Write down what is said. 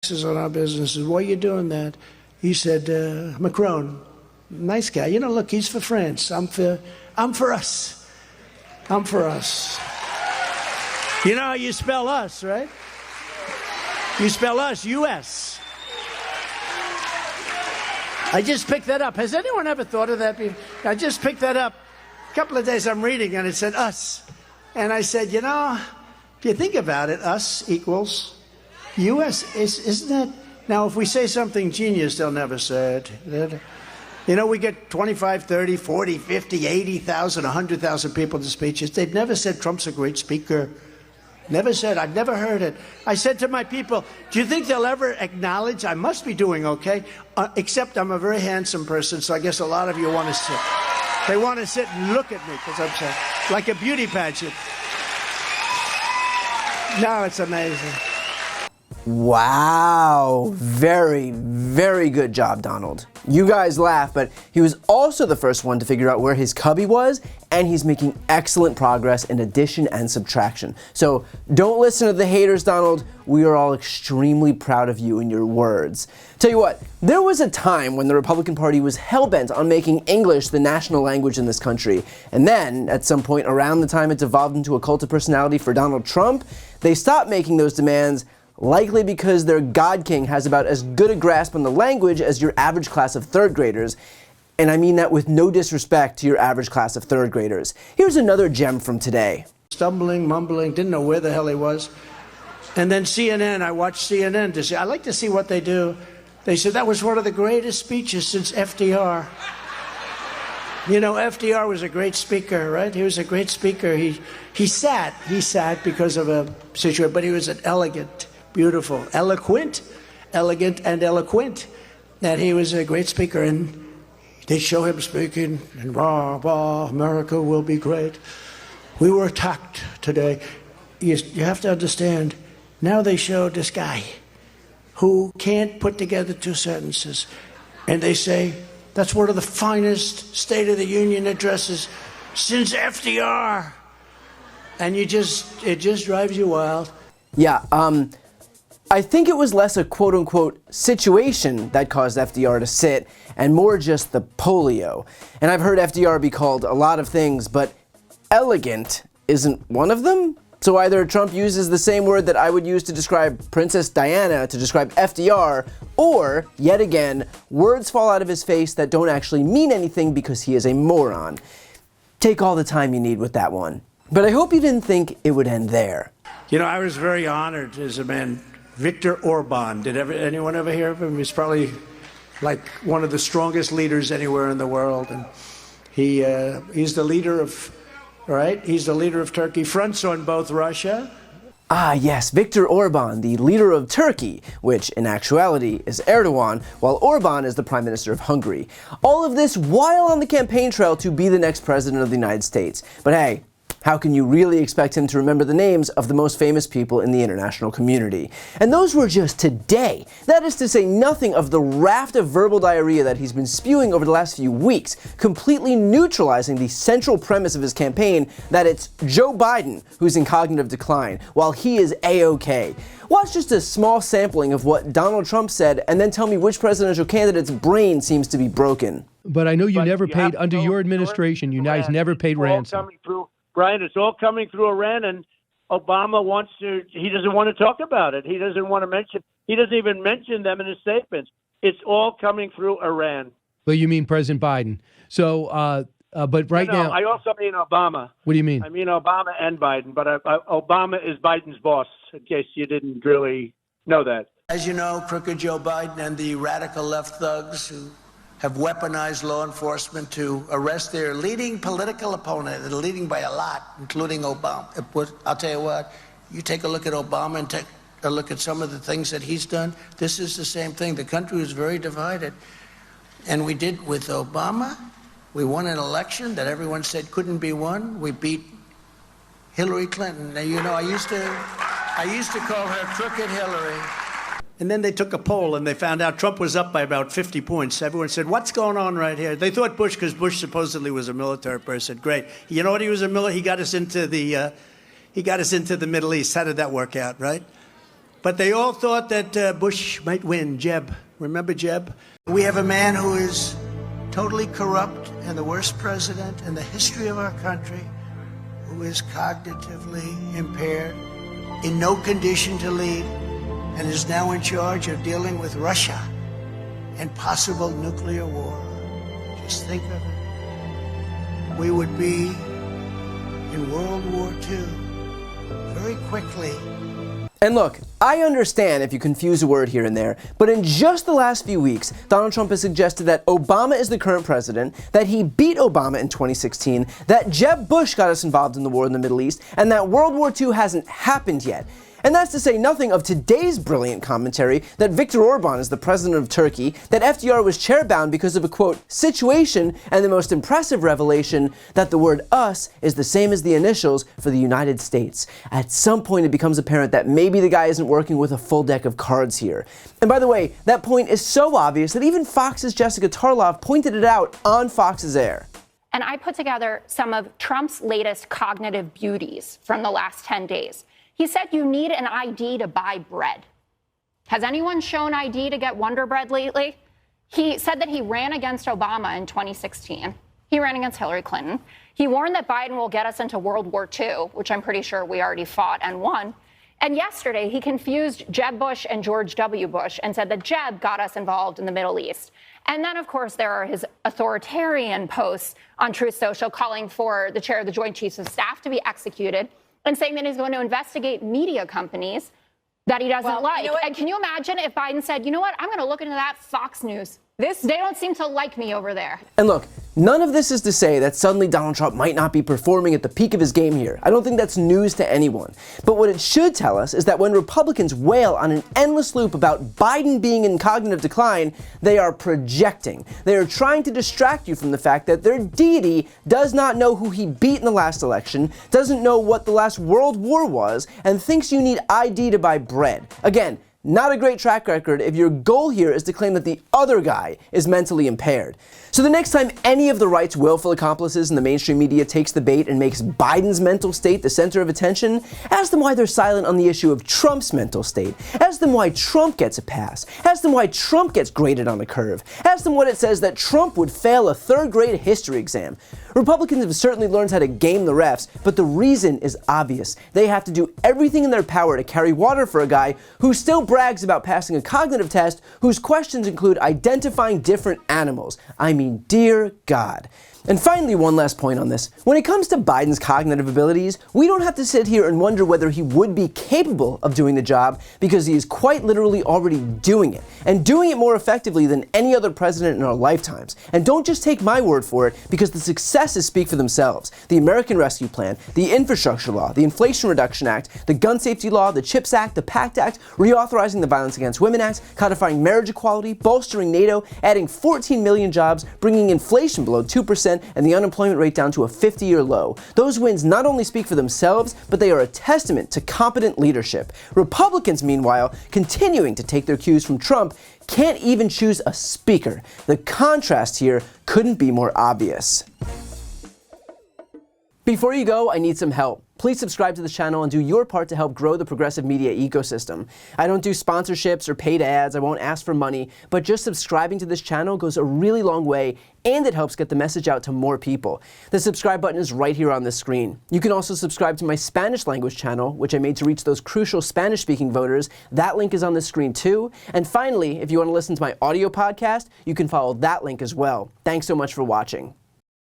Taxes on our businesses. Why are you doing that? He said, Macron, nice guy. You know, look, he's for France. I'm for us. I'm for us. You know how you spell us, right? You spell us, U.S. I just picked that up. Has anyone ever thought of that before? I just picked that up. A couple of days I'm reading and it said us. And I said, you know, if you think about it, us equals U.S. Isn't that? Now, if we say something genius, they'll never say it. You know, we get 25, 30, 40, 50, 80,000, 100,000 people to speeches. They've never said Trump's a great speaker. Never said. I've never heard it. I said to my people, do you think they'll ever acknowledge I must be doing okay? Except I'm a very handsome person, so I guess a lot of you want to sit. They want to sit and look at me because I'm so, like a beauty pageant. No, it's amazing. Wow. Very, very good job, Donald. You guys laugh, but he was also the first one to figure out where his cubby was, and he's making excellent progress in addition and subtraction. So don't listen to the haters, Donald. We are all extremely proud of you and your words. Tell you what, there was a time when the Republican Party was hell-bent on making English the national language in this country. And then, at some point around the time it devolved into a cult of personality for Donald Trump, they stopped making those demands, likely because their God King has about as good a grasp on the language as your average class of third graders. And I mean that with no disrespect to your average class of third graders. Here's another gem from today. Stumbling, mumbling, didn't know where the hell he was. And then CNN, I watched CNN to see, I like to see what they do. They said that was one of the greatest speeches since FDR. You know, FDR was a great speaker, right? He was a great speaker. He sat because of a situation, but he was an elegant, beautiful, elegant, and eloquent. That he was a great speaker, and they show him speaking, and rah, rah, America will be great. We were attacked today. You have to understand, now they showed this guy who can't put together two sentences, and they say, that's one of the finest State of the Union addresses since FDR. And it just drives you wild. Yeah, I think it was less a quote-unquote situation that caused FDR to sit, and more just the polio. And I've heard FDR be called a lot of things, but elegant isn't one of them? So either Trump uses the same word that I would use to describe Princess Diana to describe FDR, or, yet again, words fall out of his face that don't actually mean anything because he is a moron. Take all the time you need with that one. But I hope you didn't think it would end there. You know, I was very honored as a man. Viktor Orban, anyone ever hear of him? He's probably like one of the strongest leaders anywhere in the world. And he's the leader of, right? He's the leader of Turkey, fronts on both Russia. Ah, yes, Viktor Orban, the leader of Turkey, which in actuality is Erdogan, while Orban is the Prime Minister of Hungary. All of this while on the campaign trail to be the next President of the United States. But hey, how can you really expect him to remember the names of the most famous people in the international community? And those were just today. That is to say nothing of the raft of verbal diarrhea that he's been spewing over the last few weeks, completely neutralizing the central premise of his campaign that it's Joe Biden who's in cognitive decline, while he is A-OK. Watch just a small sampling of what Donald Trump said and then tell me which presidential candidate's brain seems to be broken. But I know you never paid, under your administration, you guys never paid ransom. Brian, it's all coming through Iran, and Obama he doesn't want to talk about it. He doesn't want to he doesn't even mention them in his statements. It's all coming through Iran. Well, you mean President Biden. So, but right now. I also mean Obama. What do you mean? I mean Obama and Biden, but Obama is Biden's boss, in case you didn't really know that. As you know, crooked Joe Biden and the radical left thugs who have weaponized law enforcement to arrest their leading political opponent, and leading by a lot, including Obama. I'll tell you what, you take a look at Obama and take a look at some of the things that he's done. This is the same thing. The country was very divided. And we did with Obama. We won an election that everyone said couldn't be won. We beat Hillary Clinton. Now, you know, I used to call her Crooked Hillary. And then they took a poll and they found out Trump was up by about 50 points. Everyone said, what's going on right here? They thought Bush, because Bush supposedly was a military person. Great. You know what? He got us into the Middle East. How did that work out, right? But they all thought that Bush might win. Jeb. Remember Jeb? We have a man who is totally corrupt and the worst president in the history of our country, who is cognitively impaired, in no condition to lead, and is now in charge of dealing with Russia and possible nuclear war. Just think of it. We would be in World War II very quickly. And look, I understand if you confuse a word here and there, but in just the last few weeks, Donald Trump has suggested that Obama is the current president, that he beat Obama in 2016, that Jeb Bush got us involved in the war in the Middle East, and that World War II hasn't happened yet. And that's to say nothing of today's brilliant commentary that Viktor Orban is the president of Turkey, that FDR was chairbound because of a, quote, situation, and the most impressive revelation that the word us is the same as the initials for the United States. At some point it becomes apparent that maybe the guy isn't working with a full deck of cards here. And by the way, that point is so obvious that even Fox's Jessica Tarlov pointed it out on Fox's Air. And I put together some of Trump's latest cognitive beauties from the last 10 days. He said you need an ID to buy bread. Has anyone shown ID to get Wonder Bread lately? He said that he ran against Obama in 2016. He ran against Hillary Clinton. He warned that Biden will get us into World War II, which I'm pretty sure we already fought and won. And yesterday, he confused Jeb Bush and George W. Bush and said that Jeb got us involved in the Middle East. And then, of course, there are his authoritarian posts on Truth Social calling for the chair of the Joint Chiefs of Staff to be executed, and saying that he's going to investigate media companies that he doesn't like. You know, and can you imagine if Biden said, you know what, I'm going to look into that Fox News. They don't seem to like me over there. And look, none of this is to say that suddenly Donald Trump might not be performing at the peak of his game here. I don't think that's news to anyone. But what it should tell us is that when Republicans wail on an endless loop about Biden being in cognitive decline, they are projecting. They are trying to distract you from the fact that their deity does not know who he beat in the last election, doesn't know what the last World War was, and thinks you need ID to buy bread. Again, not a great track record if your goal here is to claim that the other guy is mentally impaired. So the next time any of the right's willful accomplices in the mainstream media takes the bait and makes Biden's mental state the center of attention, ask them why they're silent on the issue of Trump's mental state. Ask them why Trump gets a pass. Ask them why Trump gets graded on a curve. Ask them what it says that Trump would fail a third-grade history exam. Republicans have certainly learned how to game the refs, but the reason is obvious. They have to do everything in their power to carry water for a guy who still brags about passing a cognitive test whose questions include identifying different animals. I mean, dear God. And finally, one last point on this. When it comes to Biden's cognitive abilities, we don't have to sit here and wonder whether he would be capable of doing the job, because he is quite literally already doing it, and doing it more effectively than any other president in our lifetimes. And don't just take my word for it, because the successes speak for themselves. The American Rescue Plan, the Infrastructure Law, the Inflation Reduction Act, the Gun Safety Law, the CHIPS Act, the PACT Act, reauthorizing the Violence Against Women Act, codifying marriage equality, bolstering NATO, adding 14 million jobs, bringing inflation below 2%, and the unemployment rate down to a 50-year low. Those wins not only speak for themselves, but they are a testament to competent leadership. Republicans, meanwhile, continuing to take their cues from Trump, can't even choose a speaker. The contrast here couldn't be more obvious. Before you go, I need some help. Please subscribe to this channel and do your part to help grow the progressive media ecosystem. I don't do sponsorships or paid ads, I won't ask for money, but just subscribing to this channel goes a really long way, and it helps get the message out to more people. The subscribe button is right here on the screen. You can also subscribe to my Spanish language channel, which I made to reach those crucial Spanish-speaking voters. That link is on the screen too. And finally, if you want to listen to my audio podcast, you can follow that link as well. Thanks so much for watching.